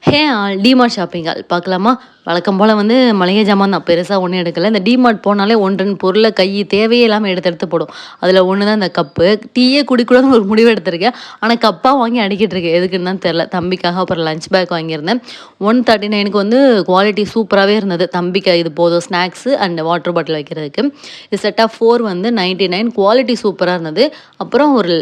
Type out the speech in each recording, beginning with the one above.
Hey all DMart shopping all பார்க்கலாமா? வழக்கம் போல் வந்து மளிகை ஜாமான் தான் பெருசாக ஒன்றும் எடுக்கல. இந்த டிமார்ட் போனாலே 1, 2 பொருளை தேவையே இல்லாமல் எடுத்து எடுத்து போடும். அதில் ஒன்று தான் இந்த கப்பு. டீயே குடிக்கூடாதுன்னு ஒரு முடிவு எடுத்திருக்கேன். ஆனால் கப்பாக வாங்கி அடிக்கிட்டு இருக்கேன். எதுக்குன்னு தான் தெரில. தம்பிக்காக அப்புறம் லஞ்ச் பேக் வாங்கியிருந்தேன். 139க்கு வந்து குவாலிட்டி சூப்பராகவே இருந்தது. தம்பிக்கு இது போதும் ஸ்நாக்ஸு அண்ட் வாட்டர் பாட்டில் வைக்கிறதுக்கு. இது செட் ஆஃப் 4 வந்து 99 குவாலிட்டி சூப்பராக இருந்தது. அப்புறம் ஒரு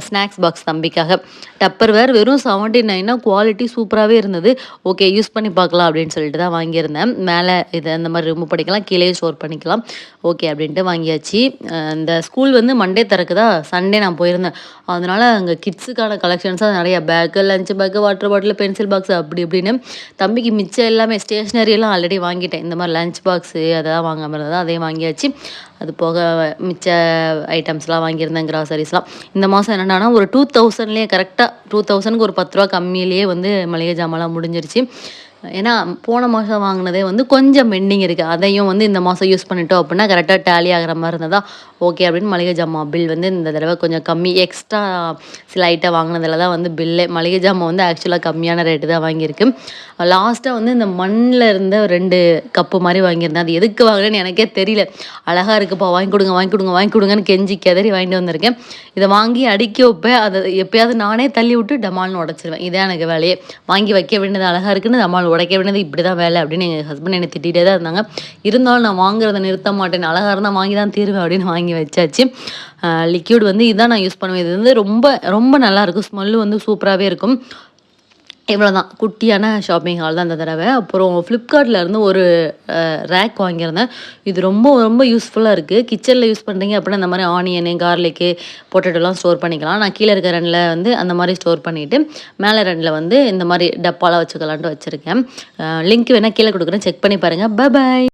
ஸ்நாக்ஸ் பாக்ஸ் தம்பிக்காக. டப்பர்வேர் வெறும் 79 குவாலிட்டி சூப்பராகவே இருந்தது. ஓகே யூஸ் பண்ணி பார்க்கலாம் அப்படின்னு சொல்லிட்டு தான் வாங்கியிருந்தேன். மேலே இது அந்த மாதிரி ரிமூவ் பண்ணிக்கலாம், கீழே ஸ்டோர் பண்ணிக்கலாம். ஓகே அப்படின்ட்டு வாங்கியாச்சு. இந்த ஸ்கூல் வந்து மண்டே திறக்குதா, சண்டே நான் போயிருந்தேன். அதனால் அங்கே கிட்ஸுக்கான கலெக்ஷன்ஸாக நிறைய bag, lunch bag, water bottle, pencil box அப்படி இப்படின்னு தம்பிக்கு மிச்சம் எல்லாமே ஸ்டேஷ்னரி எல்லாம் ஆல்ரெடி வாங்கிட்டேன். இந்த மாதிரி லஞ்ச் பாக்ஸு அதெல்லாம் வாங்காமல் இருந்தது, அதையும் வாங்கியாச்சு. அது போக மிச்ச ஐட்டம்ஸ்லாம் வாங்கியிருந்தேன், கிராசரிஸ்லாம். இந்த மாதம் என்னென்னா ஒரு 2000லேயே கரெக்டாக 2000க்கு ஒரு 10 ரூபா கம்மியிலேயே வந்து மளிகை ஜாமான்லாம் முடிஞ்சிருச்சு. ஏன்னா போன மாதம் வாங்கினதே வந்து கொஞ்சம் பெண்டிங் இருக்குது. அதையும் வந்து இந்த மாதம் யூஸ் பண்ணிட்டோம் அப்படின்னா கரெக்டாக டேலி ஆகிற மாதிரி இருந்ததா ஓகே அப்படின்னு மளிகை ஜாமான் பில் வந்து இந்த தடவை கொஞ்சம் கம்மி. எக்ஸ்ட்ரா சில ஐட்டம் வாங்கினதில் தான் வந்து பில்லே. மளிகை ஜாமான் வந்து ஆக்சுவலாக கம்மியான ரேட்டு தான் வாங்கியிருக்கு. லாஸ்ட்டாக வந்து இந்த மண்ணில் இருந்த 2 கப்பு மாதிரி வாங்கியிருந்தேன். அது எதுக்கு வாங்கினேன்னு எனக்கே தெரியல. அழகாக இருக்குப்பா, வாங்கி கொடுங்க வாங்கி கொடுங்க வாங்கி கொடுங்கன்னு கெஞ்சி கதறி வாங்கிட்டு வந்திருக்கேன். இதை வாங்கி அடுக்கி வைப்பேன். அதை எப்பயாவது நானே தள்ளி விட்டு டமால்னு உடச்சிருவேன். இதான் எனக்கு வேலையே. வாங்கி வைக்க வேண்டியது அழகாக இருக்குன்னு டமால் உடைக்க வேண்டியது இப்படி தான் வேலை அப்படின்னு எங்கள் ஹஸ்பண்ட் என்னை திட்டிகிட்டே தான் இருந்தாங்க. இருந்தாலும் நான் வாங்குறதை நிறுத்த மாட்டேன். அழகாக இருந்தால் வாங்கி தான் தீருவேன் அப்படின்னு வாங்கி வச்சாச்சு. லிக்யூட் வந்து இதுதான் நான் யூஸ் பண்ணுவேன். இது வந்து ரொம்ப ரொம்ப நல்லாயிருக்கும். ஸ்மெல்லு வந்து சூப்பராகவே இருக்கும். இவ்வளோ தான் குட்டியான ஷாப்பிங் ஹால் தான் இந்த தடவை. அப்புறம் ஃப்ளிப்கார்ட்டில் இருந்து ஒரு ரேக் வாங்கியிருந்தேன். இது ரொம்ப ரொம்ப யூஸ்ஃபுல்லாக இருக்குது. கிச்சனில் யூஸ் பண்ணுறீங்க அப்படின்னா இந்த மாதிரி ஆனியனு, கார்லிக்கு, பொட்டேட்டோலாம் ஸ்டோர் பண்ணிக்கலாம். நான் கீழே இருக்க 2ல் வந்து அந்த மாதிரி ஸ்டோர் பண்ணிவிட்டு மேலே 2ல் வந்து இந்த மாதிரி டப்பாலாம் வச்சுக்கலான்ட்டு வச்சுருக்கேன். லிங்க் வேணால் கீழே கொடுக்குறேன், செக் பண்ணி பாருங்கள். பாய்.